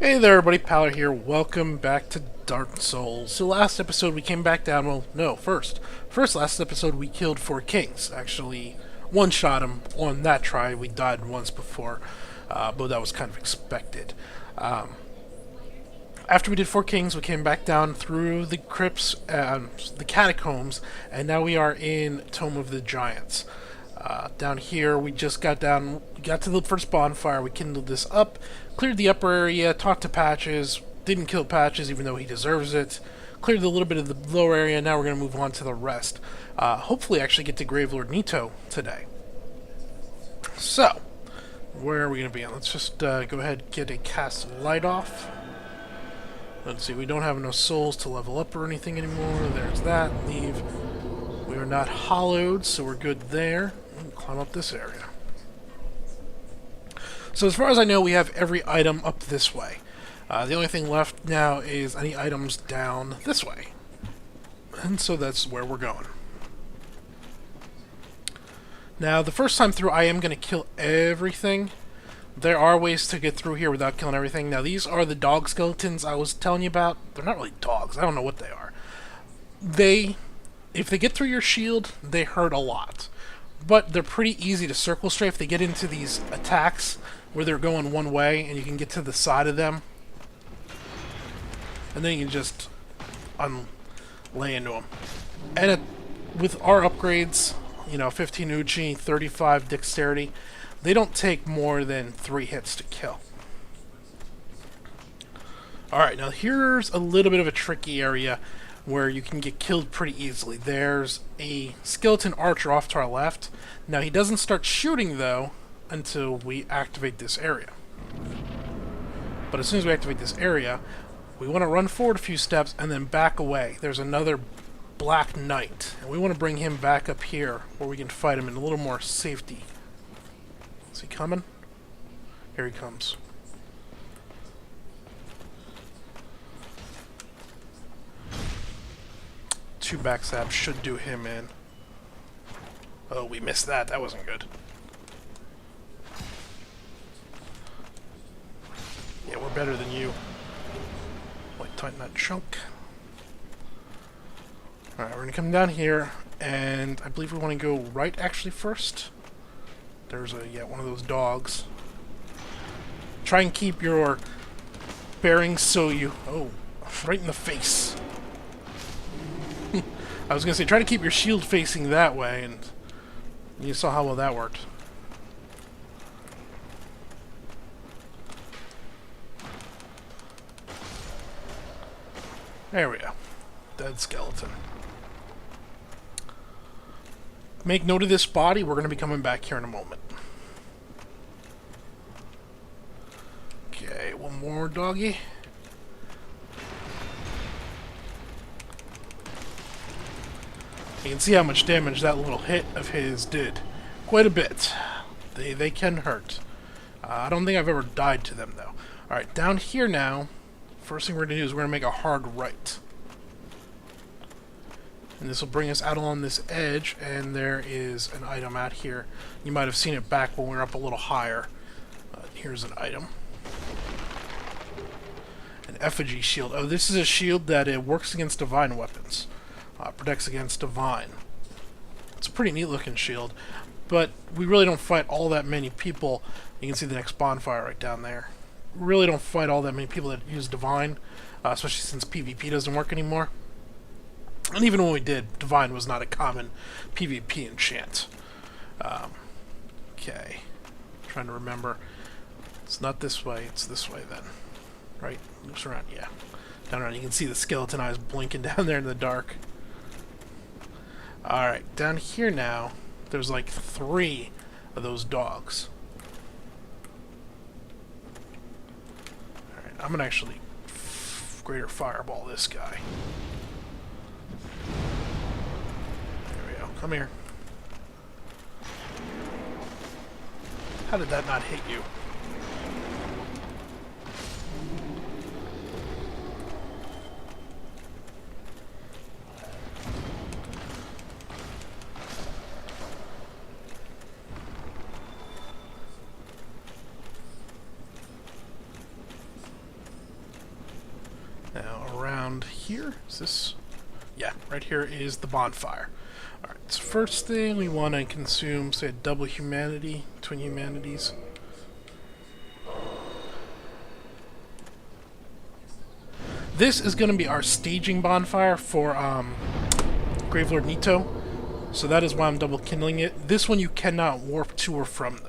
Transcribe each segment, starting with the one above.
Hey there everybody, Paler here. Welcome back to Dark Souls. So last episode we came back down, well, no, first last episode we killed 4 kings. Actually, one-shot him on that try. We died once before, but that was kind of expected. After we did 4 kings, we came back down through the crypts, the catacombs, and now we are in Tome of the Giants. Down here, we just got to the first bonfire, we kindled this up, cleared the upper area, talked to Patches, didn't kill Patches even though he deserves it, cleared a little bit of the lower area, now we're going to move on to the rest. Hopefully actually get to Gravelord Nito today. So, where are we going to be on? Let's just go ahead and get a cast light off. Let's see, we don't have enough souls to level up or anything anymore. There's that. Leave. We are not hollowed, so we're good there. Climb up this area. So as far as I know, we have every item up this way. The only thing left now is any items down this way. And so that's where we're going. Now, the first time through, I am going to kill everything. There are ways to get through here without killing everything. Now, these are the dog skeletons I was telling you about. They're not really dogs. I don't know what they are. If they get through your shield, they hurt a lot. But they're pretty easy to circle strafe. If they get into these attacks where they're going one way and you can get to the side of them, and then you can just lay into them. And with our upgrades, 15 Uchi, 35 Dexterity, they don't take more than 3 hits to kill. Alright, now here's a little bit of a tricky area where you can get killed pretty easily. There's a skeleton archer off to our left. Now he doesn't start shooting though until we activate this area. But as soon as we activate this area, we want to run forward a few steps and then back away. There's another Black Knight, and we want to bring him back up here where we can fight him in a little more safety. Is he coming? Here he comes. Two backstabs should do him in. Oh, we missed that. That wasn't good. Yeah, we're better than you. Like, tighten that chunk. Alright, we're gonna come down here, and I believe we want to go right actually first. There's one of those dogs. Try and keep your bearings so you... Oh, right in the face. I was going to say, try to keep your shield facing that way, and you saw how well that worked. There we go. Dead skeleton. Make note of this body. We're going to be coming back here in a moment. Okay, one more doggy. You can see how much damage that little hit of his did. Quite a bit. They can hurt. I don't think I've ever died to them, though. Alright, down here now, first thing we're going to do is we're going to make a hard right. And this will bring us out along this edge, and there is an item out here. You might have seen it back when we were up a little higher. Here's an item. An effigy shield. Oh, this is a shield that it works against divine weapons. Protects against divine. It's a pretty neat looking shield, but we really don't fight all that many people. You can see the next bonfire right down there. We really don't fight all that many people that use divine, especially since PvP doesn't work anymore. And even when we did, divine was not a common PvP enchant. Okay. Trying to remember. It's not this way, it's this way then. Right? Loops around, yeah. Down around, you can see the skeleton eyes blinking down there in the dark. Alright, down here now, there's like 3 of those dogs. Alright, I'm gonna actually greater fireball this guy. There we go, come here. How did that not hit you? around here. Is this? Yeah, right here is the bonfire. Alright, so first thing we want to consume, say, double humanity, twin humanities. This is going to be our staging bonfire for Gravelord Nito. So that is why I'm double kindling it. This one you cannot warp to or from, though.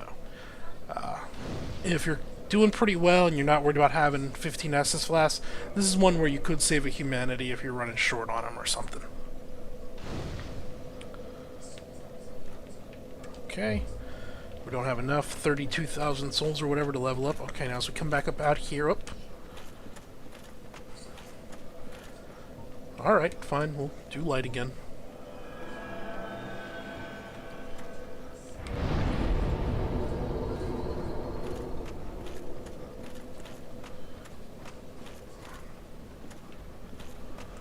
If you're doing pretty well and you're not worried about having 15 Estus flasks, this is one where you could save a humanity if you're running short on them or something. Okay. We don't have enough 32,000 souls or whatever to level up. Okay, now as we come back up out here, up. Alright, fine, we'll do light again.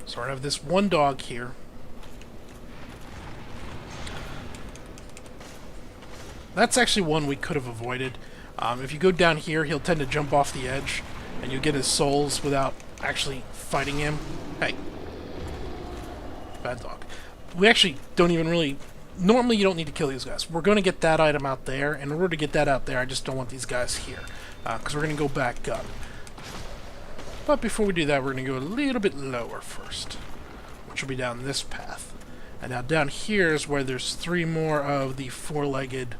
So I have this one dog here. That's actually one we could have avoided. If you go down here, he'll tend to jump off the edge, and you get his souls without actually fighting him. Hey. Bad dog. We actually don't even really... Normally you don't need to kill these guys. We're going to get that item out there, and in order to get that out there, I just don't want these guys here. Because we're going to go back up. But before we do that, we're going to go a little bit lower first, which will be down this path. And now down here is where there's 3 more of the 4-legged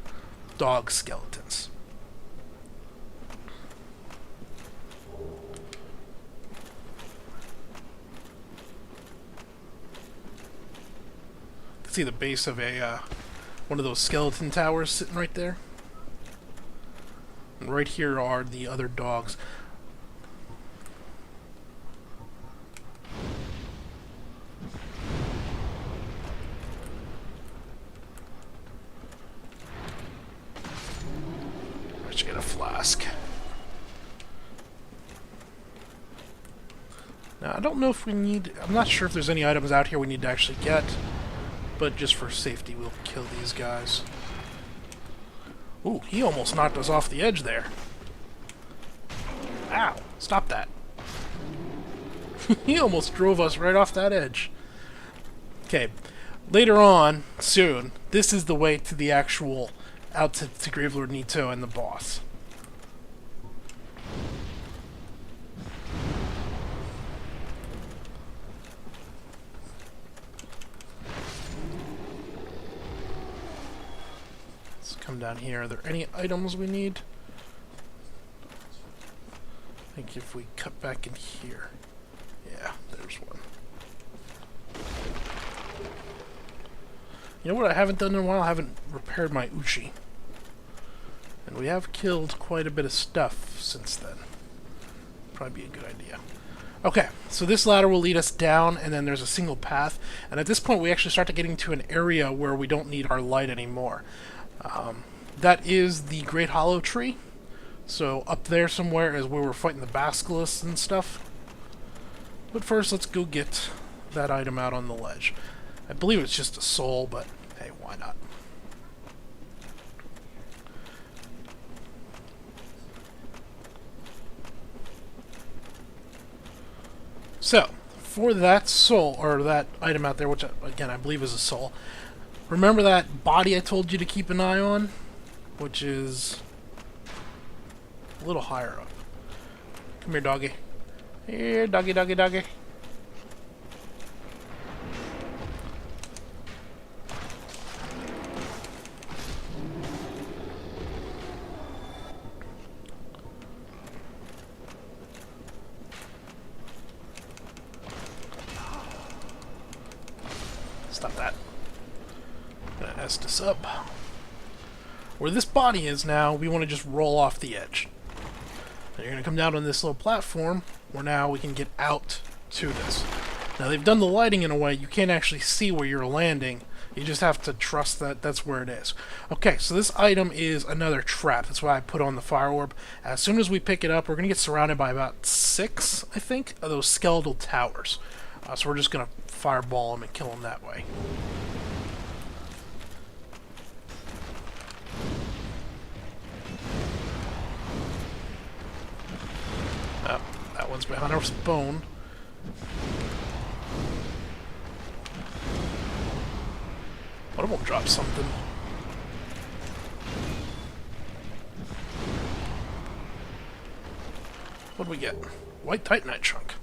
dog skeletons. You can see the base of a one of those skeleton towers sitting right there. And right here are the other dogs. Let's get a flask. Now, I don't know if we need... I'm not sure if there's any items out here we need to actually get, but just for safety, we'll kill these guys. Ooh, he almost knocked us off the edge there. Ow! Stop that. He almost drove us right off that edge. Okay, later on, soon, this is the way to the actual... out to Gravelord Nito and the boss. Let's come down here. Are there any items we need? I think if we cut back in here. Yeah, there's one. You know what I haven't done in a while? I haven't repaired my Uchi. And we have killed quite a bit of stuff since then. Probably be a good idea. Okay, so this ladder will lead us down, and then there's a single path. And at this point, we actually start to getting to an area where we don't need our light anymore. That is the Great Hollow Tree. So up there somewhere is where we're fighting the basilisks and stuff. But first, let's go get that item out on the ledge. I believe it's just a soul, but hey, why not? So, for that soul, or that item out there, which, again, I believe is a soul, remember that body I told you to keep an eye on? Which is a little higher up. Come here, doggy. Here, doggy, doggy, doggy. Stop that. Gonna S this up. Where this body is now, we want to just roll off the edge. And you're gonna come down on this little platform where now we can get out to this. Now they've done the lighting in a way you can't actually see where you're landing. You just have to trust that that's where it is. Okay, so this item is another trap. That's why I put on the fire orb. As soon as we pick it up, we're gonna get surrounded by about 6, I think, of those skeletal towers. So we're just gonna fireball them and kill them that way. Oh, that one's behind our bone. One of them dropped something. What do we get? White Titanite chunk.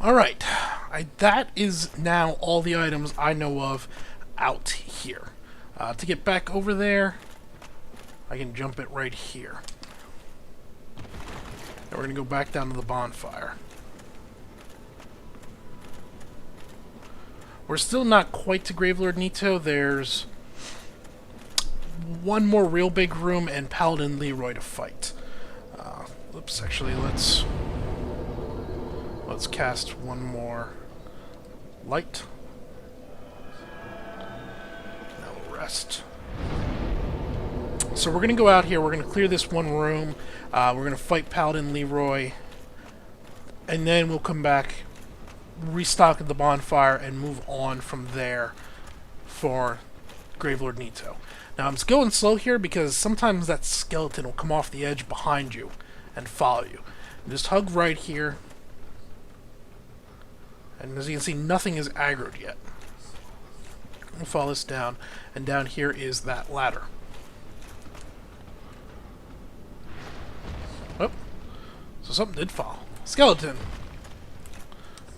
Alright. That is now all the items I know of out here. To get back over there, I can jump it right here. And we're going to go back down to the bonfire. We're still not quite to Gravelord Nito. There's one more real big room and Paladin Leroy to fight. Oops, actually, let's cast one more light. Now we'll rest. So we're going to go out here. We're going to clear this one room. We're going to fight Paladin Leroy. And then we'll come back, restock at the bonfire, and move on from there for Gravelord Nito. Now I'm going slow here because sometimes that skeleton will come off the edge behind you and follow you. Just hug right here. And as you can see, nothing is aggroed yet. We'll follow this down, and down here is that ladder. Oh, so something did fall. Skeleton.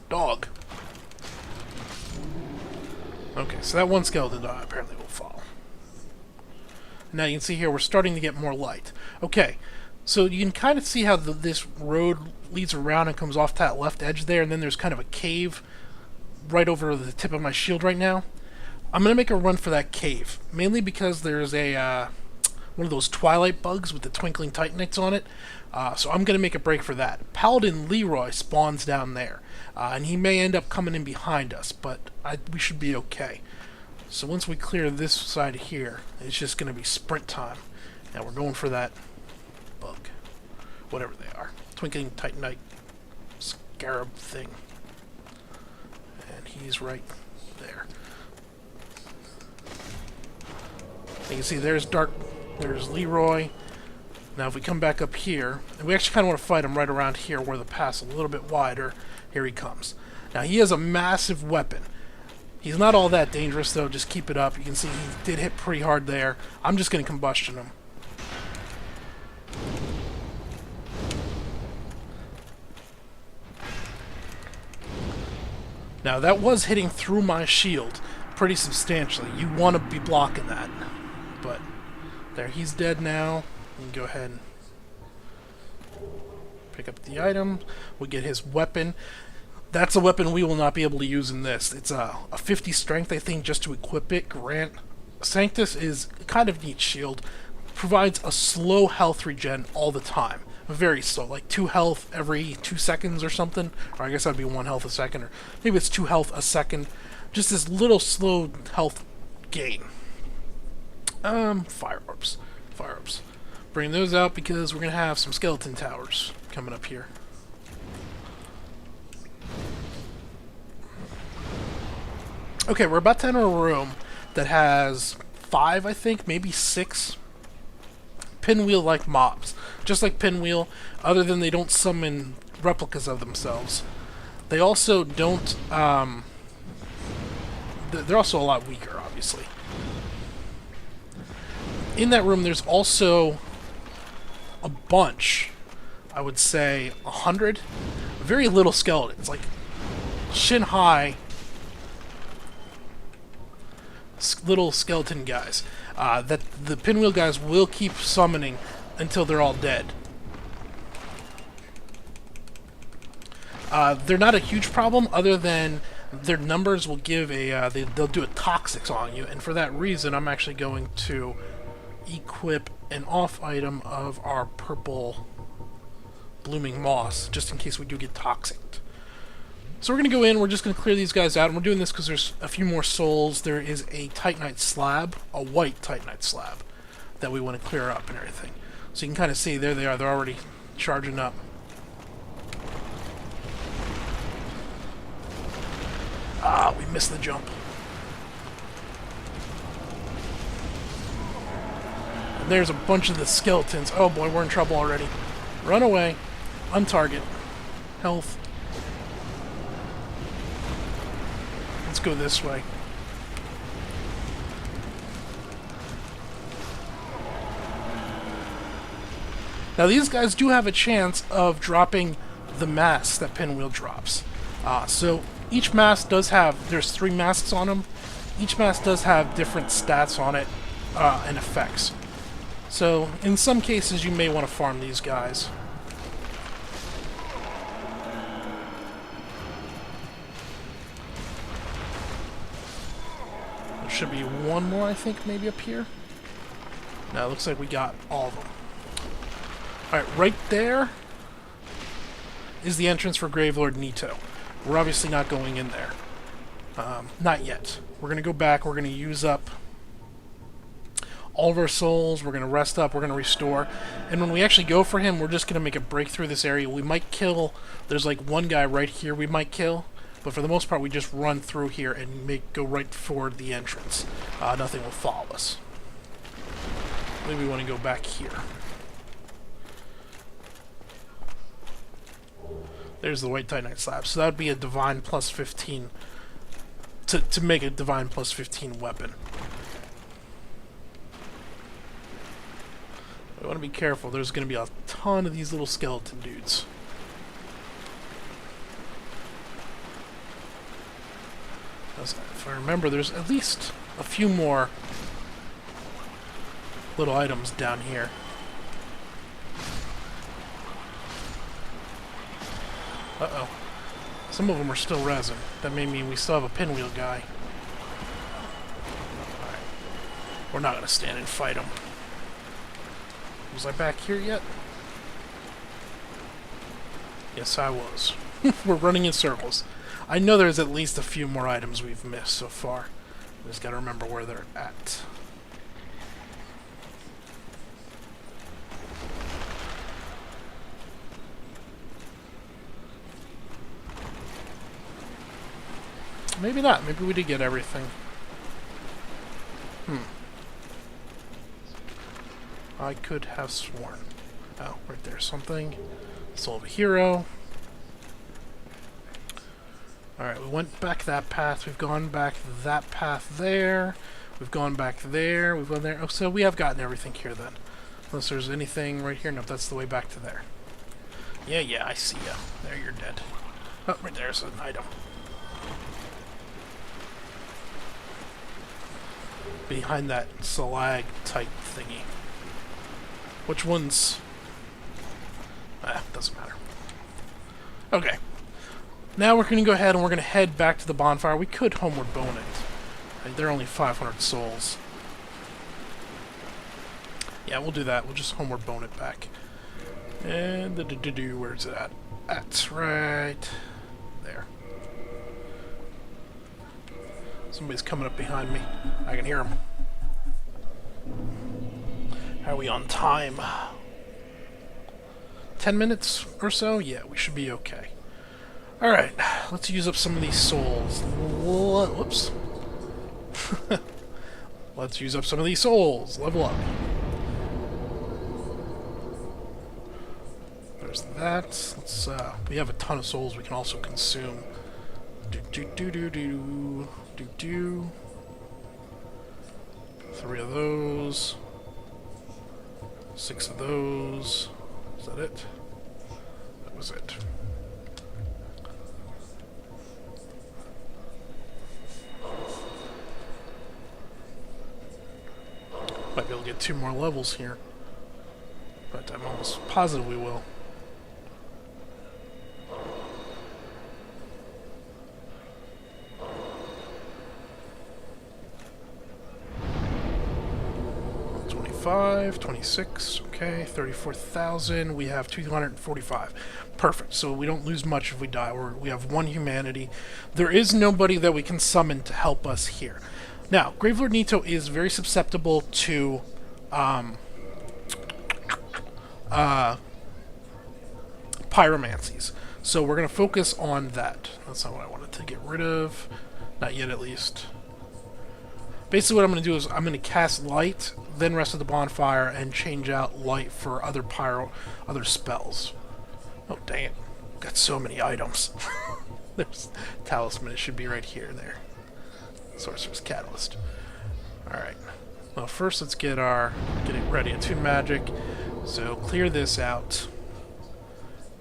Dog. Okay, so that one skeleton apparently will fall. Now you can see here we're starting to get more light. Okay, so you can kind of see how this road leads around and comes off that left edge there, and then there's kind of a cave right over the tip of my shield right now. I'm going to make a run for that cave, mainly because there's a one of those twilight bugs with the twinkling titanites on it, so I'm going to make a break for that. Paladin Leroy spawns down there, and he may end up coming in behind us, but we should be okay. So once we clear this side here, it's just going to be sprint time. Now we're going for that bug. Whatever they are. Twinkling Titanite scarab thing. And he's right there. You can see there's Leroy. Now if we come back up here, and we actually kind of want to fight him right around here where the path's a little bit wider. Here he comes. Now he has a massive weapon. He's not all that dangerous though, just keep it up. You can see he did hit pretty hard there. I'm just going to combustion him. Now that was hitting through my shield pretty substantially. You want to be blocking that. But there, he's dead now. You can go ahead and pick up the item. We'll get his weapon. That's a weapon we will not be able to use in this. It's a 50 strength, I think, just to equip it. Grant Sanctus is a kind of neat shield. Provides a slow health regen all the time. Very slow, like 2 health every 2 seconds or something. Or I guess that'd be 1 health a second. Or maybe it's 2 health a second. Just this little slow health gain. Fire orbs. Fire orbs. Bring those out because we're going to have some skeleton towers coming up here. Okay, we're about to enter a room that has 5, I think, maybe 6 pinwheel-like mobs. Just like Pinwheel, other than they don't summon replicas of themselves. They also don't, they're also a lot weaker, obviously. In that room, there's also a bunch, I would say 100, very little skeletons, like shin-high little skeleton guys that the Pinwheel guys will keep summoning until they're all dead. They're not a huge problem, other than their numbers will give a they'll do a toxics on you, and for that reason I'm actually going to equip an off item of our purple blooming moss, just in case we do get toxic. So we're going to go in, we're just going to clear these guys out, and we're doing this because there's a few more souls. There is a Titanite slab, a white Titanite slab, that we want to clear up and everything. So you can kind of see, there they are, they're already charging up. Ah, we missed the jump. And there's a bunch of the skeletons. Oh boy, we're in trouble already. Run away. Untarget. Health. Let's go this way. Now these guys do have a chance of dropping the mask that Pinwheel drops. So each mask does have, there's 3 masks on them. Each mask does have different stats on it and effects. So in some cases you may want to farm these guys. There should be one more, I think, maybe up here. No, it looks like we got all of them. Alright, right there is the entrance for Gravelord Nito. We're obviously not going in there. Not yet. We're going to go back, we're going to use up all of our souls, we're going to rest up, we're going to restore, and when we actually go for him, we're just going to make a break through this area. We might kill, there's like one guy right here we might kill, but for the most part we just run through here and go right for the entrance. Nothing will follow us. Maybe we want to go back here. There's the White Titanite slab. So that would be a Divine plus 15 to make a Divine plus 15 weapon. We want to be careful. There's going to be a ton of these little skeleton dudes. If I remember, there's at least a few more little items down here. Uh-oh. Some of them are still resin. That may mean we still have a Pinwheel guy. Alright. We're not going to stand and fight him. Was I back here yet? Yes, I was. We're running in circles. I know there's at least a few more items we've missed so far. I just gotta remember where they're at. Maybe not. Maybe we did get everything. I could have sworn. Oh, right there. Something. Soul of a hero. Alright, we went back that path. We've gone back that path there. We've gone back there. We've gone there. Oh, so we have gotten everything here then. Unless there's anything right here. Nope, that's the way back to there. Yeah, I see ya. There, you're dead. Oh, right there's an item. Behind that stalactite thingy. Which one's... doesn't matter. Okay. Now we're going to go ahead and we're going to head back to the bonfire. We could homeward bone it. They're only 500 souls. Yeah, we'll do that. We'll just homeward bone it back. And where's it at? That's right there. Somebody's coming up behind me. I can hear him. Are we on time? 10 minutes or so? Yeah, we should be okay. Alright, let's use up some of these souls. Whoops. Let's use up some of these souls. Level up. There's that. Let's, we have a ton of souls we can also consume. Do. 3 of those. 6 of those. Is that it? That was it. Might be able to get 2 more levels here. But I'm almost positive we will. $25, $26, okay, 34,000. We have 245. Perfect. So we don't lose much if we die. We have 1 humanity. There is nobody that we can summon to help us here. Now, Gravelord Nito is very susceptible to pyromancies. So we're going to focus on that. That's not what I wanted to get rid of. Not yet, at least. Basically what I'm going to do is I'm going to cast light, then rest of the bonfire, and change out light for other spells. Oh, dang it. Got so many items. There's talisman. It should be right here. There. Sorcerer's Catalyst. Alright. Well, first let's get it ready. Attune Magic. So clear this out.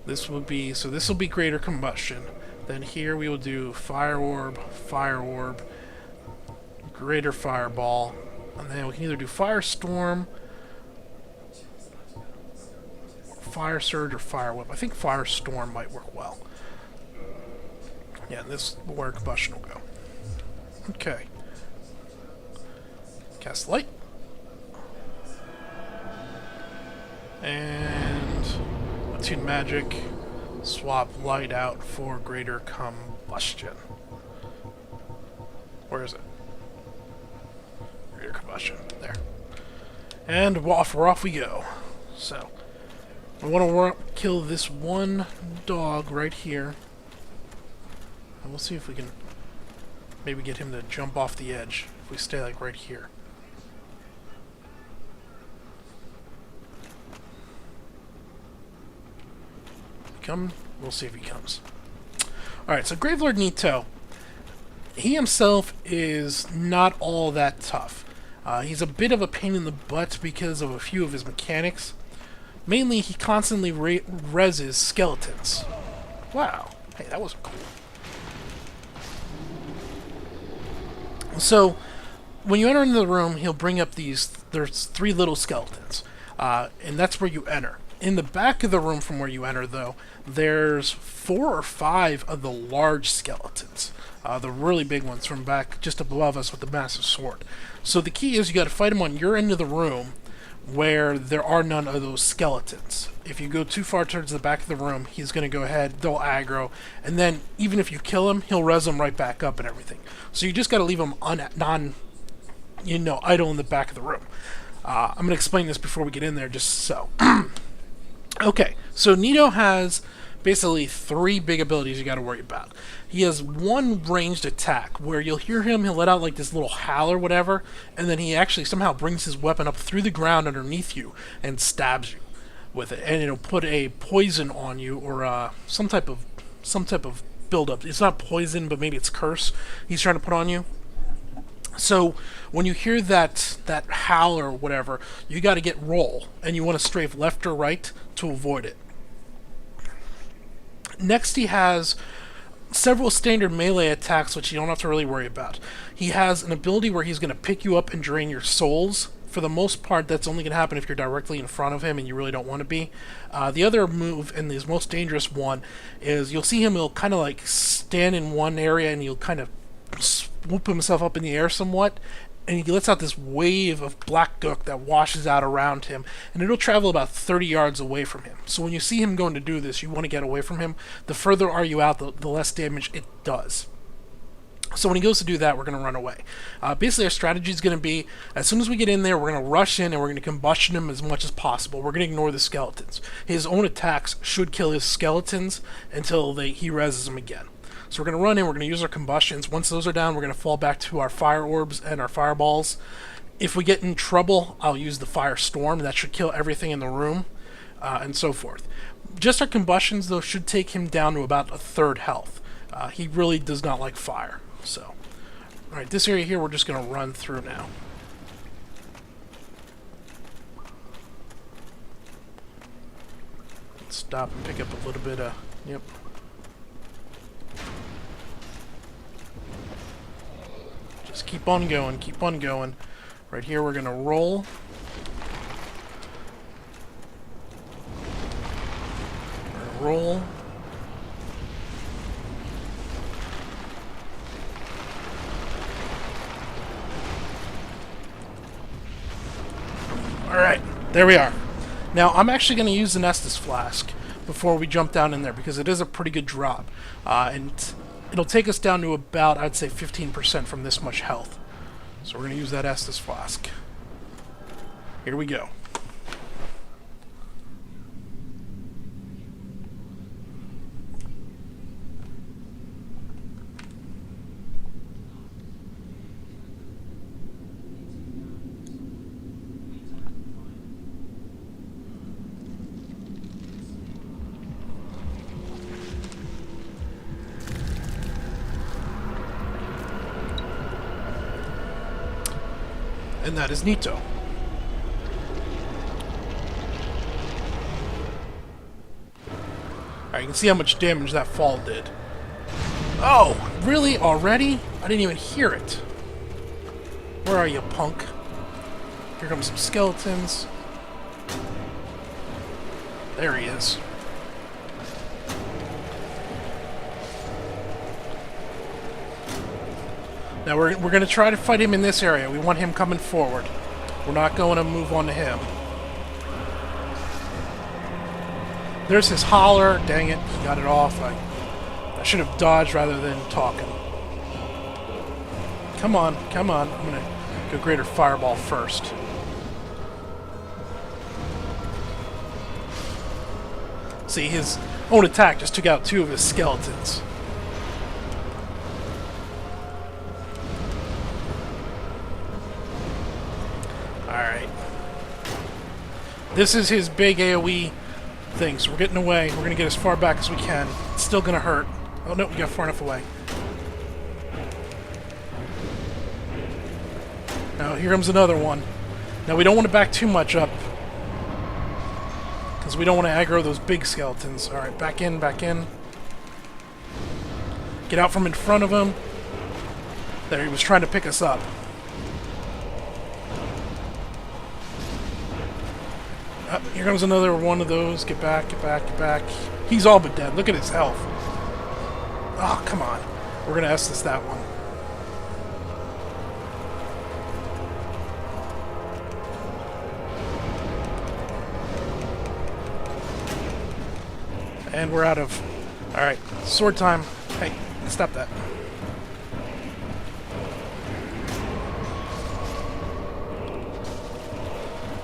This will be, so this will be greater combustion. Then here we will do fire orb, greater fireball, and then we can either do firestorm, fire surge, or fire whip. I think firestorm might work well. Yeah, this is where combustion will go. Okay. Cast light. And attune magic. Swap light out for greater combustion. Where is it? Greater combustion. There. And off we go. So, I want to kill this one dog right here. And we'll see if we can maybe get him to jump off the edge if we stay like right here. Come, we'll see if he comes. Alright, so Gravelord Nito, he himself is not all that tough. He's a bit of a pain in the butt because of a few of his mechanics. Mainly, he constantly reses skeletons. Wow. Hey, that wasn't cool. So, when you enter into the room, he'll bring up there's 3 little skeletons. And that's where you enter. In the back of the room from where you enter, though, there's 4 or 5 of the large skeletons. The really big ones from back just above us with the massive sword. So the key is you got to fight them on your end of the room where there are none of those skeletons. If you go too far towards the back of the room, he's going to go ahead, they'll aggro, and then even if you kill him, he'll res them right back up and everything. So you just got to leave him idle in the back of the room. I'm going to explain this before we get in there, just so. Okay, so Nito has basically 3 big abilities you got to worry about. He has one ranged attack where you'll hear him, he'll let out like this little howl or whatever, and then he actually somehow brings his weapon up through the ground underneath you and stabs you with it, and it'll put a poison on you or some type of buildup. It's not poison, but maybe it's curse he's trying to put on you. So when you hear that howl or whatever, you got to get roll, and you want to strafe left or right to avoid it. Next, he has several standard melee attacks, which you don't have to really worry about. He has an ability where he's going to pick you up and drain your souls. For the most part, that's only going to happen if you're directly in front of him and you really don't want to be. The other move, and his most dangerous one, is you'll see him, he'll kind of like stand in one area and he'll kind of swoop himself up in the air somewhat, and he lets out this wave of black gook that washes out around him, and it'll travel about 30 yards away from him. So when you see him going to do this, you want to get away from him. The further are you out, the less damage it does. So when he goes to do that, we're going to run away. Basically, our strategy is going to be, as soon as we get in there, we're going to rush in and we're going to combustion him as much as possible. We're going to ignore the skeletons. His own attacks should kill his skeletons until he reses them again. So we're going to run in, we're going to use our combustions. Once those are down, we're going to fall back to our fire orbs and our fireballs. If we get in trouble, I'll use the firestorm. That should kill everything in the room, and so forth. Just our combustions, though, should take him down to about 1/3 health. He really does not like fire. So, alright, this area here we're just going to run through now. Let's stop and pick up a little bit of... Yep. Just keep on going, keep on going. Right here we're going to roll. Roll. Alright, there we are. Now, I'm actually going to use the Estus Flask before we jump down in there, because it is a pretty good drop. And it'll take us down to about, I'd say, 15% from this much health. So we're going to use that Estus Flask. Here we go. And that is Nito. Alright, you can see how much damage that fall did. Oh, really? Already? I didn't even hear it. Where are you, punk? Here comes some skeletons. There he is. Now we're going to try to fight him in this area. We want him coming forward. We're not going to move on to him. There's his holler. Dang it, he got it off. I should have dodged rather than talking. Come on, come on. I'm going to go Greater Fireball first. See, his own attack just took out 2 of his skeletons. Alright. This is his big AoE thing, so we're getting away. We're going to get as far back as we can. It's still going to hurt. Oh no, we got far enough away. Now, here comes another one. Now, we don't want to back too much up, because we don't want to aggro those big skeletons. Alright, back in, back in. Get out from in front of him. There, he was trying to pick us up. Here comes another one of those. Get back, get back, get back. He's all but dead. Look at his health. Oh, come on. We're going to Estus that one. And we're out of... Alright, sword time. Hey, stop that.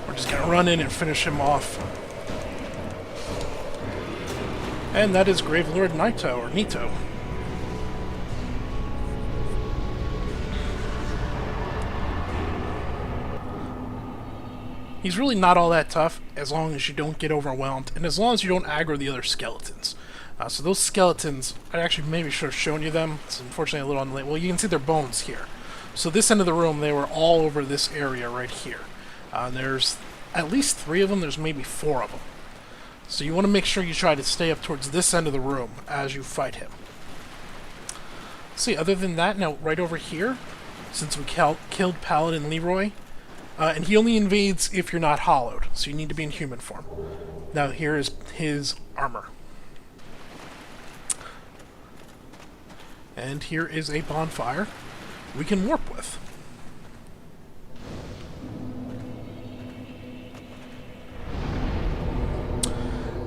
We're just gonna run in and finish him off. And that is Gravelord Nito, or Nito. He's really not all that tough, as long as you don't get overwhelmed, and as long as you don't aggro the other skeletons. So those skeletons, I actually maybe should have shown you them. It's unfortunately a little on the late. Well, you can see their bones here. So this end of the room, they were all over this area right here. There's at least 3 of them. There's maybe 4 of them. So you want to make sure you try to stay up towards this end of the room as you fight him. See, other than that, now right over here, since we killed Paladin Leroy, and he only invades if you're not hollowed, so you need to be in human form. Now here is his armor. And here is a bonfire we can warp with.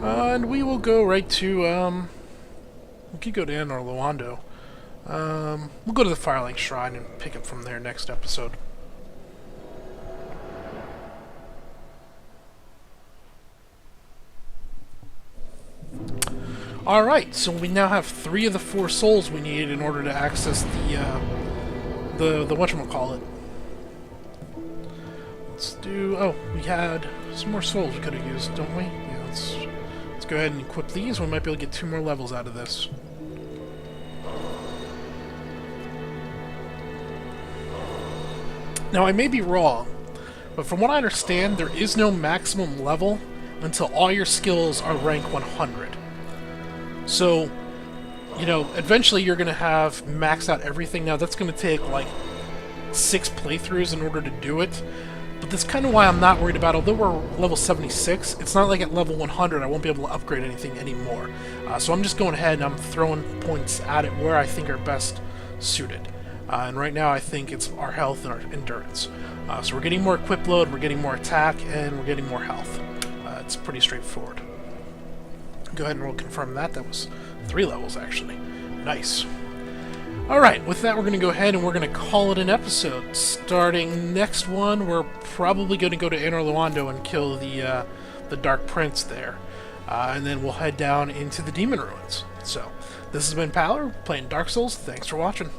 And we will go right to, we could go to Anor Loando. We'll go to the Firelink Shrine and pick it from there next episode. Alright, so we now have 3 of the 4 souls we need in order to access the whatchamacallit. Let's do... oh, we had some more souls we could have used, don't we? Yeah, let's go ahead and equip these. We might be able to get 2 more levels out of this. Now, I may be wrong, but from what I understand, there is no maximum level until all your skills are rank 100. So, you know, eventually you're going to have maxed out everything. Now, that's going to take, like, 6 playthroughs in order to do it. But that's kind of why I'm not worried about it. Although we're level 76, it's not like at level 100 I won't be able to upgrade anything anymore. So I'm just going ahead and I'm throwing points at it where I think are best suited. And right now I think it's our health and our endurance. So we're getting more equip load, we're getting more attack, and we're getting more health. It's pretty straightforward. Go ahead and we'll confirm that. That was 3 levels, actually. Nice. Alright, with that we're going to go ahead and we're going to call it an episode. Starting next one, we're probably going to go to Anor Loando and kill the Dark Prince there. And then we'll head down into the Demon Ruins. So, this has been Paler, playing Dark Souls. Thanks for watching.